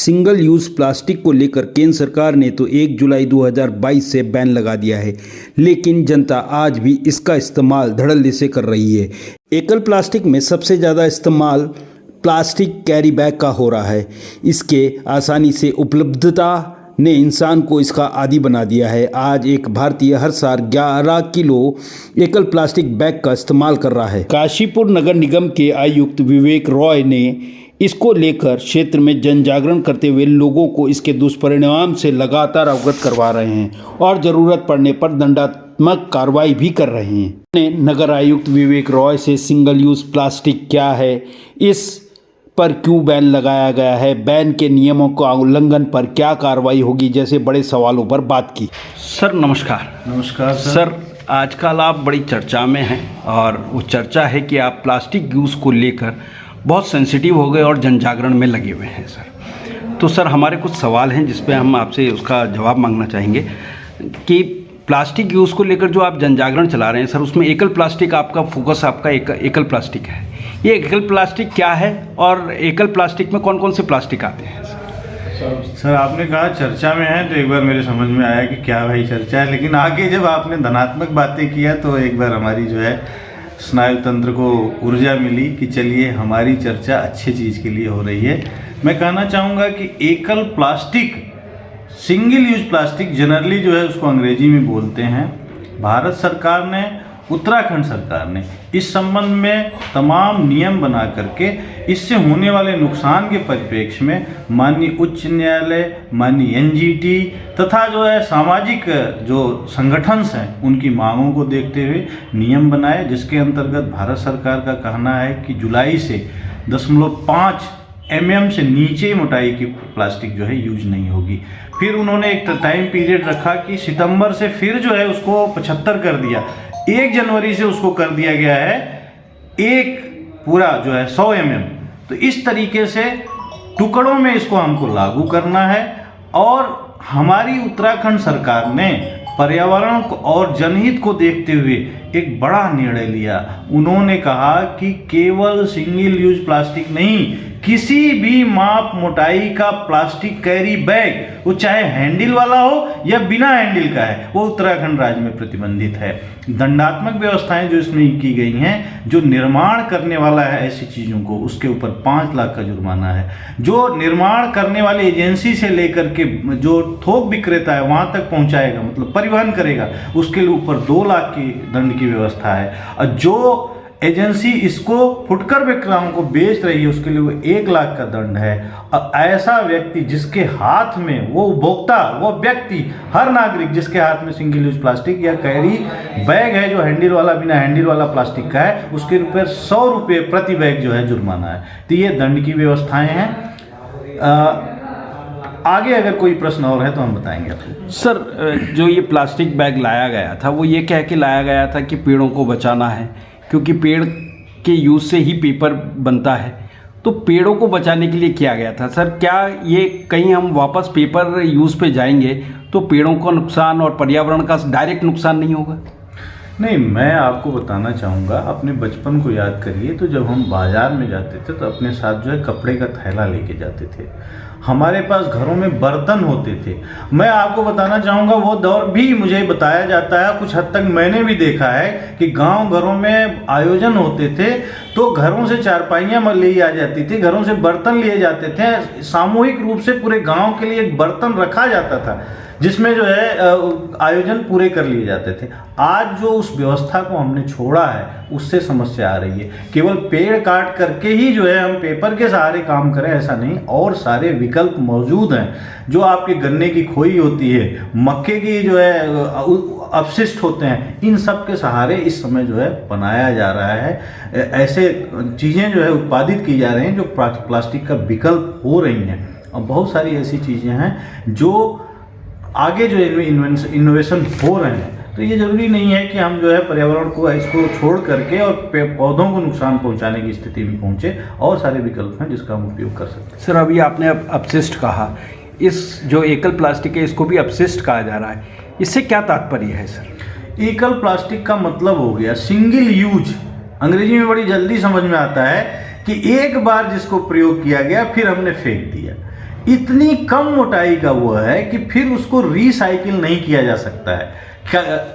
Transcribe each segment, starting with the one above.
Single use plastic को लेकर केंद्र सरकार ने तो 1 जुलाई 2022 से बैन लगा दिया है, लेकिन जनता आज भी इसका इस्तेमाल धड़ल्ले से कर रही है। एकल प्लास्टिक में सबसे ज़्यादा इस्तेमाल प्लास्टिक कैरी बैग का हो रहा है। इसके आसानी से उपलब्धता ने इंसान को इसका आदी बना दिया है। आज एक भारतीय हर साल 11 किलो एकल प्लास्टिक बैग का इस्तेमाल कर रहा है। काशीपुर नगर निगम के आयुक्त विवेक रॉय ने इसको लेकर क्षेत्र में जन जागरण करते हुए लोगों को इसके दुष्परिणाम से लगातार अवगत करवा रहे हैं और ज़रूरत पड़ने पर दंडात्मक कार्रवाई भी कर रहे हैं। नगर आयुक्त विवेक रॉय से सिंगल यूज़ प्लास्टिक क्या है, इस पर क्यों बैन लगाया गया है, बैन के नियमों का उल्लंघन पर क्या कार्रवाई होगी, जैसे बड़े सवालों पर बात की। सर नमस्कार। नमस्कार सर, आजकल आप बड़ी चर्चा में हैं और वो चर्चा है कि आप प्लास्टिक यूज़ को लेकर बहुत सेंसिटिव हो गए और जन जागरण में लगे हुए हैं सर। तो सर हमारे कुछ सवाल हैं जिस पे हम आपसे उसका जवाब मांगना चाहेंगे कि प्लास्टिक यूज़ को लेकर जो आप जन जागरण चला रहे हैं सर, उसमें एकल प्लास्टिक आपका फोकस आपका एकल प्लास्टिक है। ये एकल प्लास्टिक क्या है और एकल प्लास्टिक में कौन कौन से प्लास्टिक आते हैं? सर आपने कहा चर्चा में है तो एक बार मेरे समझ में आया कि क्या भाई चर्चा है, लेकिन आगे जब आपने धनात्मक बातें किया तो एक बार हमारी जो है स्नायु तंत्र को ऊर्जा मिली कि चलिए हमारी चर्चा अच्छी चीज़ के लिए हो रही है। मैं कहना चाहूँगा कि एकल plastic, single use plastic generally जो है उसको अंग्रेजी में बोलते हैं। भारत सरकार ने, उत्तराखंड सरकार ने इस संबंध में तमाम नियम बना करके इससे होने वाले नुकसान के परिप्रेक्ष्य में माननीय उच्च न्यायालय, माननीय एनजीटी तथा जो है सामाजिक जो संगठन हैं उनकी मांगों को देखते हुए नियम बनाए, जिसके अंतर्गत भारत सरकार का कहना है कि जुलाई से 0.5 mm से नीचे मोटाई की प्लास्टिक जो है यूज नहीं होगी। फिर उन्होंने एक टाइम पीरियड रखा कि सितंबर से फिर जो है उसको 75 कर दिया, 1 जनवरी से उसको कर दिया गया है एक पूरा जो है 100 mm। तो इस तरीके से टुकड़ों में इसको हमको लागू करना है। और हमारी उत्तराखंड सरकार ने पर्यावरण को और जनहित को देखते हुए एक बड़ा निर्णय लिया। उन्होंने कहा कि केवल सिंगल यूज प्लास्टिक नहीं, किसी भी माप मोटाई का प्लास्टिक कैरी बैग, वो चाहे हैंडल वाला हो या बिना हैंडल का है, वो उत्तराखंड राज्य में प्रतिबंधित है। दंडात्मक व्यवस्थाएं जो इसमें की गई हैं, जो निर्माण करने वाला है ऐसी चीज़ों को, उसके ऊपर 5 लाख का जुर्माना है। जो निर्माण करने वाली एजेंसी से लेकर के जो थोक विक्रेता है वहाँ तक पहुँचाएगा, मतलब परिवहन करेगा, उसके ऊपर 2 लाख की दंड की व्यवस्था है। और जो एजेंसी इसको फुटकर विक्रेताओं को बेच रही है उसके लिए वो 1 लाख का दंड है। और ऐसा व्यक्ति जिसके हाथ में, वो उपभोक्ता, वो व्यक्ति, हर नागरिक जिसके हाथ में सिंगल यूज प्लास्टिक या कैरी बैग है जो हैंडल वाला, बिना हैंडल वाला प्लास्टिक का है, उसके ऊपर 100 रुपये प्रति बैग जो है जुर्माना है। तो ये दंड की व्यवस्थाएं हैं। आगे अगर कोई प्रश्न और है तो हम बताएंगे आपको। सर, जो ये प्लास्टिक बैग लाया गया था वो ये कह के लाया गया था कि पेड़ों को बचाना है, क्योंकि पेड़ के यूज़ से ही पेपर बनता है। तो पेड़ों को बचाने के लिए किया गया था सर। क्या ये कहीं हम वापस पेपर यूज़ पे जाएंगे तो पेड़ों का नुकसान और पर्यावरण का डायरेक्ट नुकसान नहीं होगा? नहीं, मैं आपको बताना चाहूँगा, अपने बचपन को याद करिए तो जब हम बाज़ार में जाते थे तो अपने साथ जो है कपड़े का थैला लेके जाते थे। हमारे पास घरों में बर्तन होते थे। मैं आपको बताना चाहूँगा वो दौर भी मुझे बताया जाता है, कुछ हद तक मैंने भी देखा है कि गांव घरों में आयोजन होते थे तो घरों से चारपाइयाँ ले आ जाती थी, घरों से बर्तन लिए जाते थे, सामूहिक रूप से पूरे गांव के लिए एक बर्तन रखा जाता था जिसमें जो है आयोजन पूरे कर लिए जाते थे। आज जो उस व्यवस्था को हमने छोड़ा है उससे समस्या आ रही है। केवल पेड़ काट करके ही जो है हम पेपर के सहारे काम करें ऐसा नहीं, और सारे विकल्प मौजूद हैं। जो आपके गन्ने की खोई होती है, मक्के की जो है अपशिष्ट होते हैं, इन सब के सहारे इस समय जो है बनाया जा रहा है। ऐसे चीज़ें जो है उत्पादित की जा रही हैं जो प्लास्टिक का विकल्प हो रही हैं। और बहुत सारी ऐसी चीज़ें हैं जो आगे जो इनोवेशन हो रहे हैं। तो ये ज़रूरी नहीं है कि हम जो है पर्यावरण को इसको छोड़ करके और पौधों को नुकसान पहुंचाने की स्थिति में पहुंचे। और सारे विकल्प हैं जिसका हम उपयोग कर सकते हैं। सर, अभी आपने अपशिष्ट कहा, इस जो एकल प्लास्टिक है इसको भी अपशिष्ट कहा जा रहा है, इससे क्या तात्पर्य है सर? एकल प्लास्टिक का मतलब हो गया सिंगल यूज। अंग्रेजी में बड़ी जल्दी समझ में आता है कि एक बार जिसको प्रयोग किया गया फिर हमने फेंक दिया। इतनी कम मोटाई का वो है कि फिर उसको रिसाइकिल नहीं किया जा सकता है।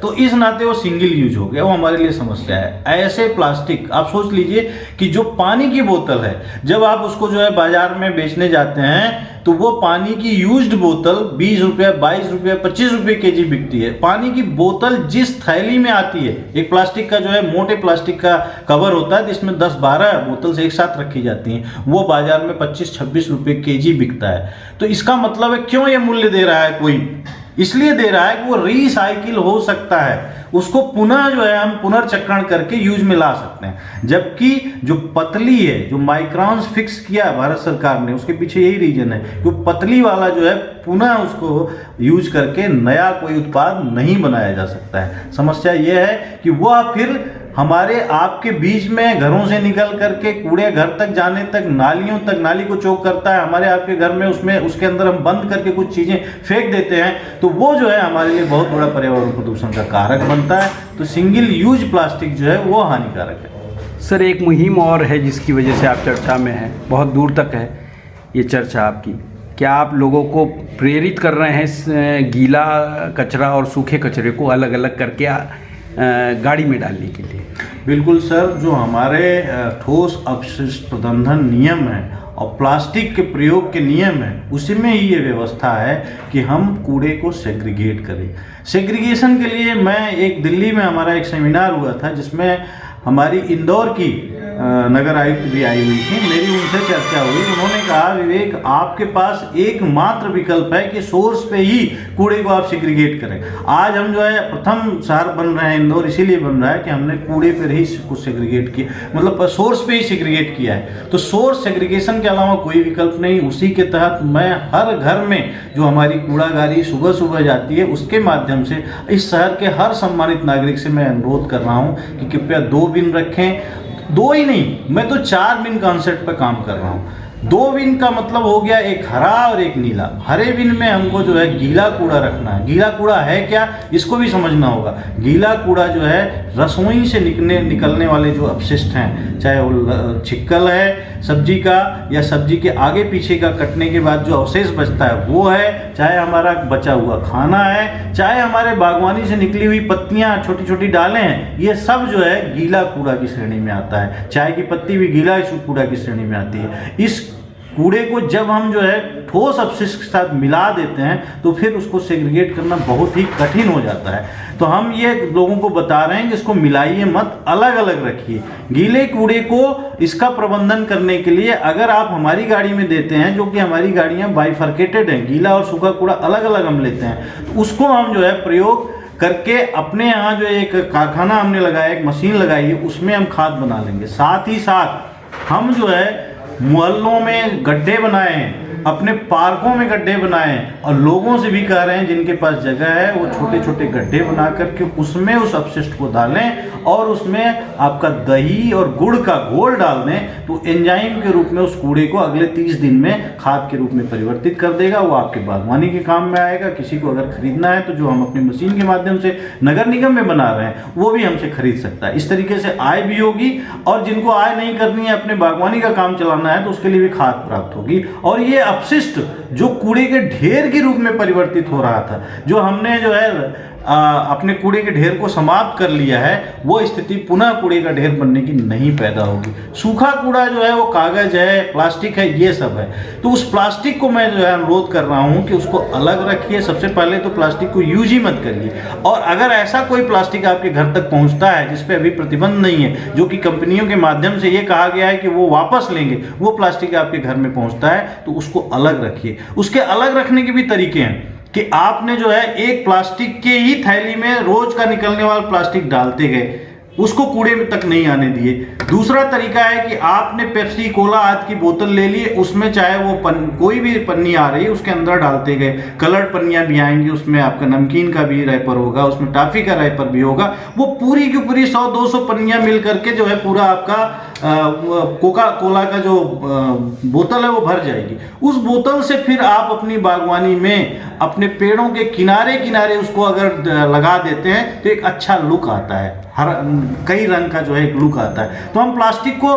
तो इस नाते वो सिंगल यूज हो गया, वो हमारे लिए समस्या है। ऐसे प्लास्टिक आप सोच लीजिए कि जो पानी की बोतल है, जब आप उसको जो है बाजार में बेचने जाते हैं तो वो पानी की यूज्ड बोतल 20 रुपये, 22 रुपये, 25 रुपये केजी बिकती है। पानी की बोतल जिस थैली में आती है, एक प्लास्टिक का जो है मोटे प्लास्टिक का कवर होता है जिसमें 10-12 बोतल एक साथ रखी जाती हैं, वो बाजार में 25-26 रुपये केजी बिकता है। तो इसका मतलब है क्यों ये मूल्य दे रहा है कोई? इसलिए दे रहा है कि वो रिसाइकिल हो सकता है, उसको पुनः जो है हम पुनर्चक्रण करके यूज में ला सकते हैं। जबकि जो पतली है, जो माइक्रॉन्स फिक्स किया भारत सरकार ने, उसके पीछे यही रीजन है कि वो पतली वाला जो है पुनः उसको यूज करके नया कोई उत्पाद नहीं बनाया जा सकता है। समस्या ये है कि वह फिर हमारे आपके बीच में घरों से निकल करके कूड़े घर तक जाने तक, नालियों तक, नाली को चौक करता है हमारे आपके घर में, उसमें उसके अंदर हम बंद करके कुछ चीज़ें फेंक देते हैं, तो वो जो है हमारे लिए बहुत बड़ा पर्यावरण प्रदूषण का कारक बनता है। तो सिंगल यूज प्लास्टिक जो है वो हानिकारक है। सर एक मुहिम और है जिसकी वजह से आप चर्चा में हैं, बहुत दूर तक है ये चर्चा आपकी। क्या आप लोगों को प्रेरित कर रहे हैं गीला कचरा और सूखे कचरे को अलग अलग करके गाड़ी में डालने के लिए? बिल्कुल सर, जो हमारे ठोस अपशिष्ट प्रबंधन नियम है और प्लास्टिक के प्रयोग के नियम है, उसी में ही ये व्यवस्था है कि हम कूड़े को सेग्रीगेट करें। सेग्रीगेशन के लिए मैं एक दिल्ली में हमारा एक सेमिनार हुआ था जिसमें हमारी इंदौर की नगर आयुक्त भी आई हुई थी, मेरी उनसे चर्चा हुई। उन्होंने कहा, विवेक आपके पास एकमात्र विकल्प है कि सोर्स पे ही कूड़े को आप सेग्रीगेट करें। आज हम जो है प्रथम शहर बन रहे हैं इंदौर, इसीलिए बन रहा है कि हमने कूड़े पर ही कुछ सेग्रीगेट किया, मतलब सोर्स पे ही सेग्रीगेट किया है। तो सोर्स सेग्रीगेशन के अलावा कोई विकल्प नहीं। उसी के तहत मैं हर घर में जो हमारी कूड़ा गाड़ी सुबह सुबह जाती है, उसके माध्यम से इस शहर के हर सम्मानित नागरिक से मैं अनुरोध कर रहा हूँ कि कृपया 2 बिन रखें। 2 ही नहीं, मैं तो 4 बिन कॉन्सेप्ट पर काम कर रहा हूँ। 2 बिन का मतलब हो गया एक हरा और एक नीला। हरे बिन में हमको जो है गीला कूड़ा रखना है। गीला कूड़ा है क्या, इसको भी समझना होगा। गीला कूड़ा जो है रसोई से निकलने वाले जो अपशिष्ट हैं, चाहे वो छिक्कल है सब्जी का, या सब्जी के आगे पीछे का कटने के बाद जो अवशेष बचता है वो है, चाहे हमारा बचा हुआ खाना है, चाहे हमारे बागवानी से निकली हुई पत्तियां, छोटी छोटी डालें हैं, ये सब जो है गीला कूड़ा की श्रेणी में आता है। चाय की पत्ती भी गीला कूड़ा की श्रेणी में आती है। इस कूड़े को जब हम जो है ठोस अपशिष्ट के साथ मिला देते हैं तो फिर उसको सेग्रीगेट करना बहुत ही कठिन हो जाता है। तो हम ये लोगों को बता रहे हैं कि इसको मिलाइए मत, अलग अलग रखिए। गीले कूड़े को इसका प्रबंधन करने के लिए अगर आप हमारी गाड़ी में देते हैं, जो कि हमारी गाड़ियां बाइफर्केटेड हैं, गीला और सूखा कूड़ा अलग अलग हम लेते हैं, तो उसको हम जो है प्रयोग करके अपने यहाँ जो एक कारखाना हमने लगाया, एक मशीन लगाई है, उसमें हम खाद बना लेंगे। साथ ही साथ हम जो है मोहल्लों में गड्ढे बनाए हैं, अपने पार्कों में गड्ढे बनाए हैं, और लोगों से भी कह रहे हैं जिनके पास जगह है वो छोटे छोटे गड्ढे बना करके उसमें उस अपशिष्ट को डालें और उसमें आपका दही और गुड़ का घोल डाल दें, तो एंजाइम के रूप में उस कूड़े को अगले 30 दिन में खाद के रूप में परिवर्तित कर देगा। वो आपके बागवानी के काम में आएगा। किसी को अगर खरीदना है तो जो हम अपनी मशीन के माध्यम से नगर निगम में बना रहे हैं वो भी हमसे खरीद सकता है। इस तरीके से आय भी होगी, और जिनको आय नहीं करनी है, अपने बागवानी का काम चलाना है, तो उसके लिए भी खाद प्राप्त होगी। और ये अपशिष्ट जो कूड़े के ढेर के रूप में परिवर्तित हो रहा था, जो हमने जो है अपने कूड़े के ढेर को समाप्त कर लिया है, वो स्थिति पुनः कूड़े का ढेर बनने की नहीं पैदा होगी। सूखा कूड़ा जो है वो कागज है, प्लास्टिक है, ये सब है। तो उस प्लास्टिक को मैं जो है अनुरोध कर रहा हूँ कि उसको अलग रखिए। सबसे पहले तो प्लास्टिक को यूज ही मत करिए, और अगर ऐसा कोई प्लास्टिक आपके घर तक पहुँचता है जिस पे अभी प्रतिबंध नहीं है, जो कि कंपनियों के माध्यम से ये कहा गया है कि वो वापस लेंगे, वो प्लास्टिक आपके घर में पहुँचता है, तो उसको अलग रखिए। उसके अलग रखने के भी तरीके हैं कि आपने जो है एक प्लास्टिक के ही थैली में रोज का निकलने वाला प्लास्टिक डालते गए, उसको कूड़े में तक नहीं आने दिए। दूसरा तरीका है कि आपने पेप्सी कोला आदि की बोतल ले ली, उसमें चाहे वो कोई भी पन्नी आ रही है उसके अंदर डालते गए। कलर्ड पन्नियाँ भी आएंगी, उसमें आपका नमकीन का भी रैपर होगा, उसमें टॉफी का रैपर भी होगा। वो पूरी की पूरी 100-200 पन्नियाँ मिल करके जो है पूरा आपका कोका कोला का जो बोतल है वो भर जाएगी। उस बोतल से फिर आप अपनी बागवानी में अपने पेड़ों के किनारे किनारे उसको अगर लगा देते हैं तो एक अच्छा लुक आता है, हर कई रंग का जो है एक लुक आता है। तो हम प्लास्टिक को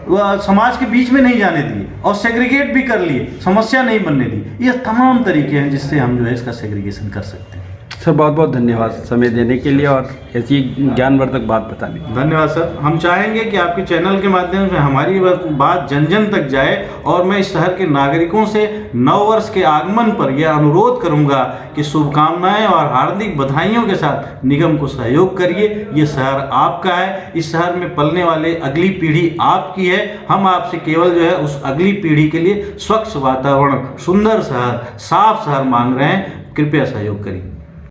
समाज के बीच में नहीं जाने दिए और सेग्रीगेट भी कर लिए, समस्या नहीं बनने दी। ये तमाम तरीके हैं जिससे हम जो है इसका सेग्रीगेशन कर सकते हैं। सर बहुत बहुत धन्यवाद समय देने के लिए और ऐसी ज्ञानवर्धक बात बताने के लिए। धन्यवाद सर। हम चाहेंगे कि आपके चैनल के माध्यम से हमारी बात जन जन तक जाए और मैं इस शहर के नागरिकों से नववर्ष के आगमन पर यह अनुरोध करूंगा कि शुभकामनाएं और हार्दिक बधाइयों के साथ निगम को सहयोग करिए। ये शहर आपका है, इस शहर में पलने वाले अगली पीढ़ी आपकी है। हम आपसे केवल जो है उस अगली पीढ़ी के लिए स्वच्छ वातावरण, सुंदर शहर, साफ शहर मांग रहे हैं। कृपया सहयोग करिए।